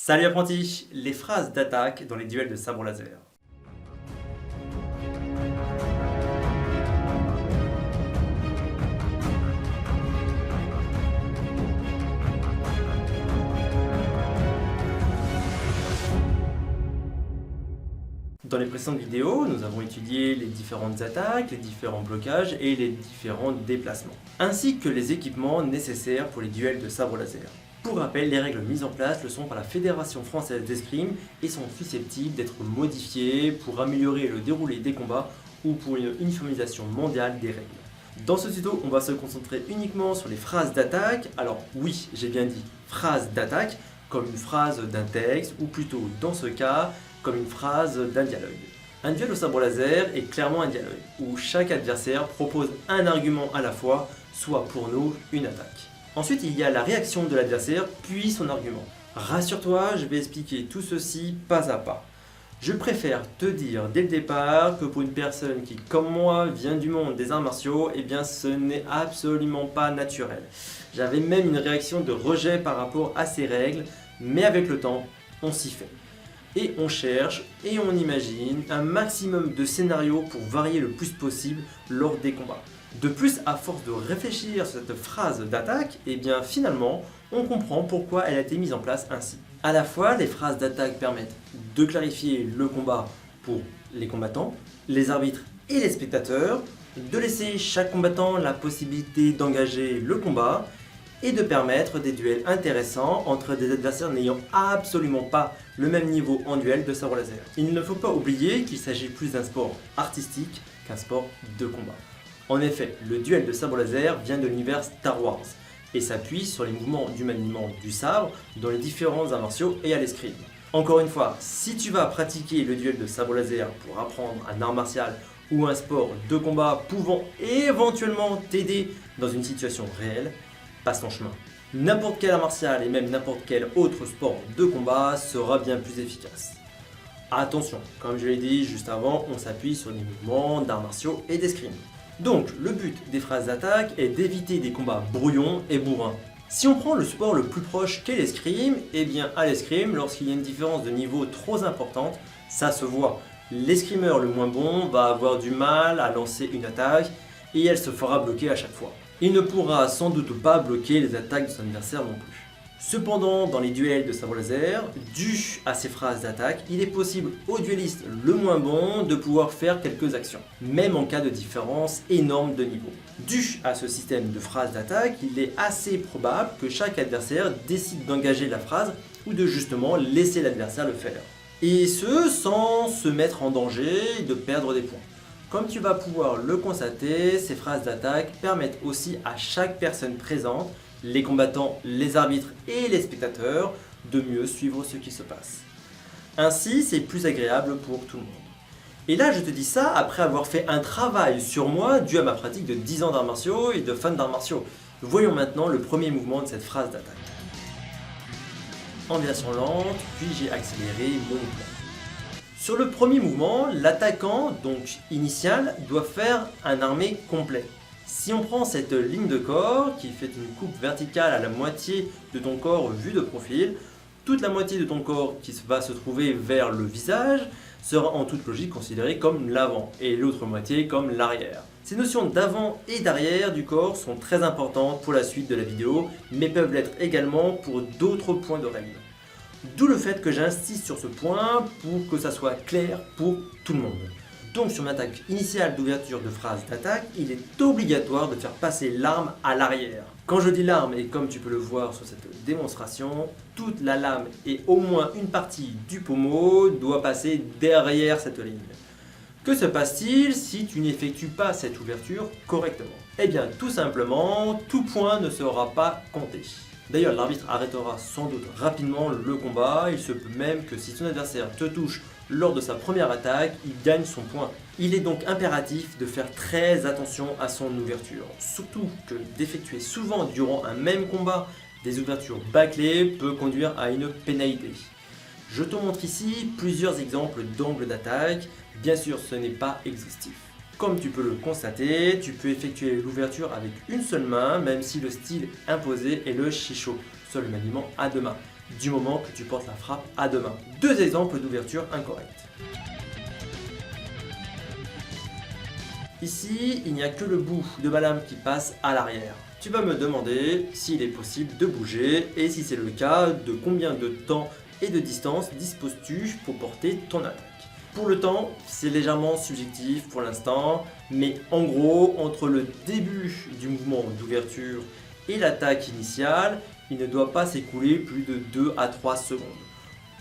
Salut apprenti, les phrases d'attaque dans les duels de sabre laser. Dans les précédentes vidéos, nous avons étudié les différentes attaques, les différents blocages et les différents déplacements, ainsi que les équipements nécessaires pour les duels de sabre laser. Pour rappel, les règles mises en place le sont par la Fédération française d'escrime et sont susceptibles d'être modifiées pour améliorer le déroulé des combats ou pour une uniformisation mondiale des règles. Dans ce tuto, on va se concentrer uniquement sur les phrases d'attaque. Alors oui, j'ai bien dit phrases d'attaque, comme une phrase d'un texte, ou plutôt dans ce cas, comme une phrase d'un dialogue. Un duel au sabre laser est clairement un dialogue, où chaque adversaire propose un argument à la fois, soit pour nous une attaque. Ensuite, il y a la réaction de l'adversaire, puis son argument. Rassure-toi, je vais expliquer tout ceci pas à pas. Je préfère te dire dès le départ que pour une personne qui, comme moi, vient du monde des arts martiaux, eh bien ce n'est absolument pas naturel. J'avais même une réaction de rejet par rapport à ces règles, mais avec le temps, on s'y fait. Et on cherche et on imagine un maximum de scénarios pour varier le plus possible lors des combats. De plus, à force de réfléchir sur cette phrase d'attaque, eh bien finalement, on comprend pourquoi elle a été mise en place ainsi. À la fois, les phrases d'attaque permettent de clarifier le combat pour les combattants, les arbitres et les spectateurs, de laisser chaque combattant la possibilité d'engager le combat et de permettre des duels intéressants entre des adversaires n'ayant absolument pas le même niveau en duel de sabre laser. Il ne faut pas oublier qu'il s'agit plus d'un sport artistique qu'un sport de combat. En effet, le duel de sabre laser vient de l'univers Star Wars et s'appuie sur les mouvements du maniement du sabre dans les différents arts martiaux et à l'escrime. Encore une fois, si tu vas pratiquer le duel de sabre laser pour apprendre un art martial ou un sport de combat pouvant éventuellement t'aider dans une situation réelle, passe ton chemin. N'importe quel art martial et même n'importe quel autre sport de combat sera bien plus efficace. Attention, comme je l'ai dit juste avant, on s'appuie sur les mouvements d'arts martiaux et d'escrime. Donc, le but des phrases d'attaque est d'éviter des combats brouillons et bourrins. Si on prend le sport le plus proche qu'est l'escrime, eh bien à l'escrime, lorsqu'il y a une différence de niveau trop importante, ça se voit. L'escrimeur le moins bon va avoir du mal à lancer une attaque et elle se fera bloquer à chaque fois. Il ne pourra sans doute pas bloquer les attaques de son adversaire non plus. Cependant, dans les duels de sabre laser, dû à ces phrases d'attaque, il est possible au duelliste le moins bon de pouvoir faire quelques actions, même en cas de différence énorme de niveau. Dû à ce système de phrases d'attaque, il est assez probable que chaque adversaire décide d'engager la phrase ou de justement laisser l'adversaire le faire. Et ce, sans se mettre en danger et de perdre des points. Comme tu vas pouvoir le constater, ces phrases d'attaque permettent aussi à chaque personne présente, les combattants, les arbitres et les spectateurs, de mieux suivre ce qui se passe. Ainsi, c'est plus agréable pour tout le monde. Et là, je te dis ça après avoir fait un travail sur moi dû à ma pratique de 10 ans d'arts martiaux et de fan d'arts martiaux. Voyons maintenant le premier mouvement de cette phrase d'attaque. En version lente, puis j'ai accéléré mon mouvement. Sur le premier mouvement, l'attaquant, donc initial, doit faire un armé complet. Si on prend cette ligne de corps qui fait une coupe verticale à la moitié de ton corps vu de profil, toute la moitié de ton corps qui va se trouver vers le visage sera en toute logique considérée comme l'avant et l'autre moitié comme l'arrière. Ces notions d'avant et d'arrière du corps sont très importantes pour la suite de la vidéo, mais peuvent l'être également pour d'autres points de règle. D'où le fait que j'insiste sur ce point pour que ça soit clair pour tout le monde. Donc sur ma attaque initiale d'ouverture de phrase d'attaque, il est obligatoire de faire passer l'arme à l'arrière. Quand je dis l'arme, et comme tu peux le voir sur cette démonstration, toute la lame et au moins une partie du pommeau doit passer derrière cette ligne. Que se passe-t-il si tu n'effectues pas cette ouverture correctement? Eh bien tout simplement, tout point ne sera pas compté. D'ailleurs, l'arbitre arrêtera sans doute rapidement le combat, il se peut même que si ton adversaire te touche lors de sa première attaque, il gagne son point. Il est donc impératif de faire très attention à son ouverture, surtout que d'effectuer souvent durant un même combat des ouvertures bâclées peut conduire à une pénalité. Je te montre ici plusieurs exemples d'angles d'attaque, bien sûr ce n'est pas exhaustif. Comme tu peux le constater, tu peux effectuer l'ouverture avec une seule main, même si le style imposé est le Shisho, seul maniement à deux mains. du moment que tu portes la frappe à deux mains. Deux exemples d'ouverture incorrecte. Ici, il n'y a que le bout de ma lame qui passe à l'arrière. Tu vas me demander s'il est possible de bouger et si c'est le cas, de combien de temps et de distance disposes-tu pour porter ton attaque. Pour le temps, c'est légèrement subjectif pour l'instant, mais en gros, entre le début du mouvement d'ouverture et l'attaque initiale, il ne doit pas s'écouler plus de 2 à 3 secondes.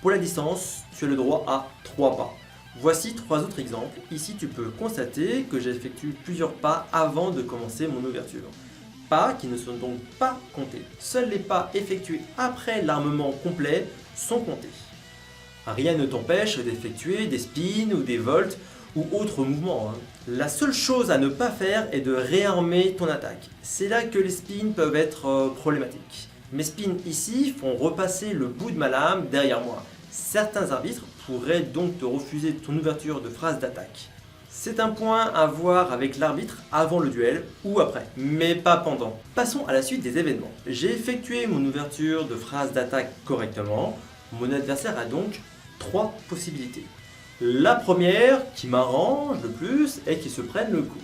Pour la distance, tu as le droit à 3 pas. Voici 3 autres exemples. Ici, tu peux constater que j'effectue plusieurs pas avant de commencer mon ouverture. Pas qui ne sont donc pas comptés. Seuls les pas effectués après l'armement complet sont comptés. Rien ne t'empêche d'effectuer des spins ou des volts ou autres mouvements. La seule chose à ne pas faire est de réarmer ton attaque. C'est là que les spins peuvent être problématiques. Mes spins ici font repasser le bout de ma lame derrière moi. Certains arbitres pourraient donc te refuser ton ouverture de phrase d'attaque. C'est un point à voir avec l'arbitre avant le duel ou après, mais pas pendant. Passons à la suite des événements. J'ai effectué mon ouverture de phrase d'attaque correctement. Mon adversaire a donc 3 possibilités. La première, qui m'arrange le plus, est qu'il se prenne le coup.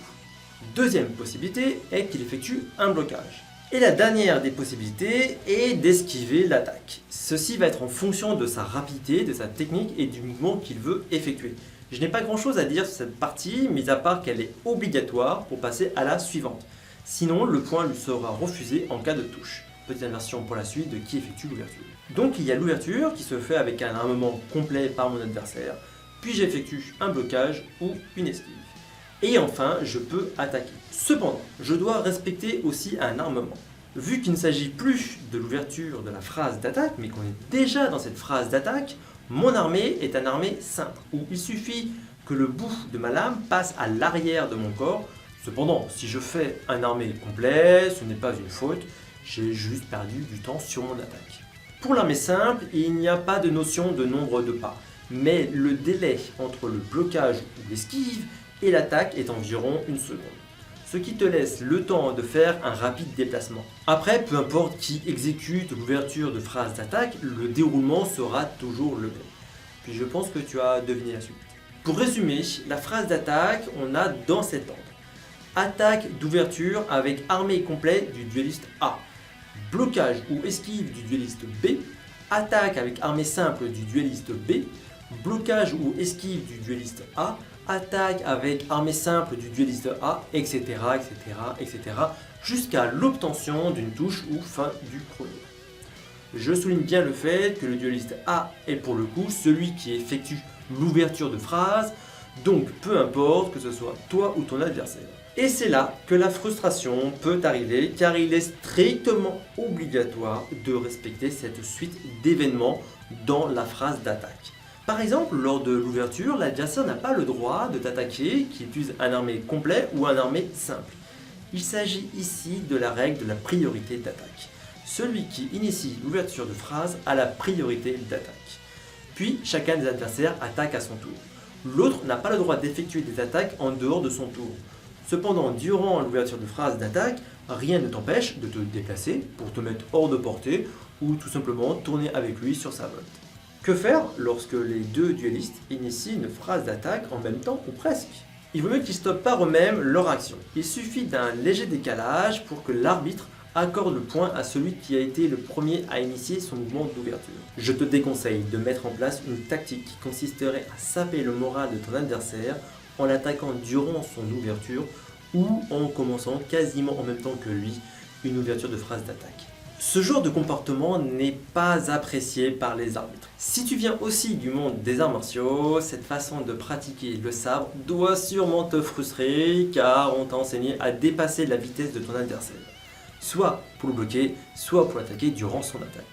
Deuxième possibilité est qu'il effectue un blocage. Et la dernière des possibilités est d'esquiver l'attaque. Ceci va être en fonction de sa rapidité, de sa technique et du mouvement qu'il veut effectuer. Je n'ai pas grand chose à dire sur cette partie, mis à part qu'elle est obligatoire pour passer à la suivante. Sinon, le point lui sera refusé en cas de touche. Petite inversion pour la suite de qui effectue l'ouverture. Donc il y a l'ouverture qui se fait avec un armement complet par mon adversaire, puis j'effectue un blocage ou une esquive. Et enfin, je peux attaquer. Cependant, je dois respecter aussi un armement. Vu qu'il ne s'agit plus de l'ouverture de la phrase d'attaque, mais qu'on est déjà dans cette phrase d'attaque, mon armée est un armée simple, où il suffit que le bout de ma lame passe à l'arrière de mon corps. Cependant, si je fais un armée complet, ce n'est pas une faute, j'ai juste perdu du temps sur mon attaque. Pour l'armée simple, il n'y a pas de notion de nombre de pas, mais le délai entre le blocage ou l'esquive et l'attaque est environ 1 seconde, ce qui te laisse le temps de faire un rapide déplacement. Après, peu importe qui exécute l'ouverture de phrase d'attaque, le déroulement sera toujours le même. Puis je pense que tu as deviné la suite. Pour résumer, la phrase d'attaque, on a dans cet ordre. Attaque d'ouverture avec armée complète du dueliste A. Blocage ou esquive du dueliste B. Attaque avec armée simple du dueliste B. Blocage ou esquive du dueliste A. Attaque avec armée simple du dueliste A, etc., etc., etc., jusqu'à l'obtention d'une touche ou fin du chrono. Je souligne bien le fait que le dueliste A est pour le coup celui qui effectue l'ouverture de phrase, donc peu importe que ce soit toi ou ton adversaire. Et c'est là que la frustration peut arriver car il est strictement obligatoire de respecter cette suite d'événements dans la phrase d'attaque. Par exemple, lors de l'ouverture, l'adversaire n'a pas le droit de t'attaquer, qu'il utilise un armé complet ou un armé simple. Il s'agit ici de la règle de la priorité d'attaque. Celui qui initie l'ouverture de phrase a la priorité d'attaque. Puis, chacun des adversaires attaque à son tour. L'autre n'a pas le droit d'effectuer des attaques en dehors de son tour. Cependant, durant l'ouverture de phrase d'attaque, rien ne t'empêche de te déplacer pour te mettre hors de portée ou tout simplement tourner avec lui sur sa volte. Que faire lorsque les deux duellistes initient une phrase d'attaque en même temps ou presque? Il vaut mieux qu'ils stoppent par eux-mêmes leur action. Il suffit d'un léger décalage pour que l'arbitre accorde le point à celui qui a été le premier à initier son mouvement d'ouverture. Je te déconseille de mettre en place une tactique qui consisterait à saper le moral de ton adversaire en l'attaquant durant son ouverture ou en commençant quasiment en même temps que lui une ouverture de phrase d'attaque. Ce genre de comportement n'est pas apprécié par les arbitres. Si tu viens aussi du monde des arts martiaux, cette façon de pratiquer le sabre doit sûrement te frustrer car on t'a enseigné à dépasser la vitesse de ton adversaire. Soit pour le bloquer, soit pour l'attaquer durant son attaque.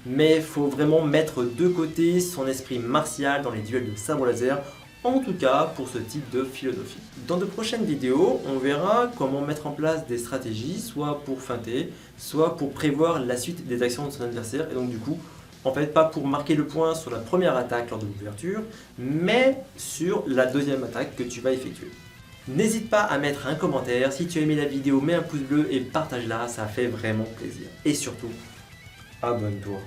Mais il faut vraiment mettre de côté son esprit martial dans les duels de sabre laser, en tout cas pour ce type de philosophie. Dans de prochaines vidéos, on verra comment mettre en place des stratégies, soit pour feinter, soit pour prévoir la suite des actions de son adversaire, et donc du coup, en fait pas pour marquer le point sur la première attaque lors de l'ouverture, mais sur la deuxième attaque que tu vas effectuer. N'hésite pas à mettre un commentaire, si tu as aimé la vidéo, mets un pouce bleu et partage-la, ça fait vraiment plaisir. Et surtout, abonne-toi.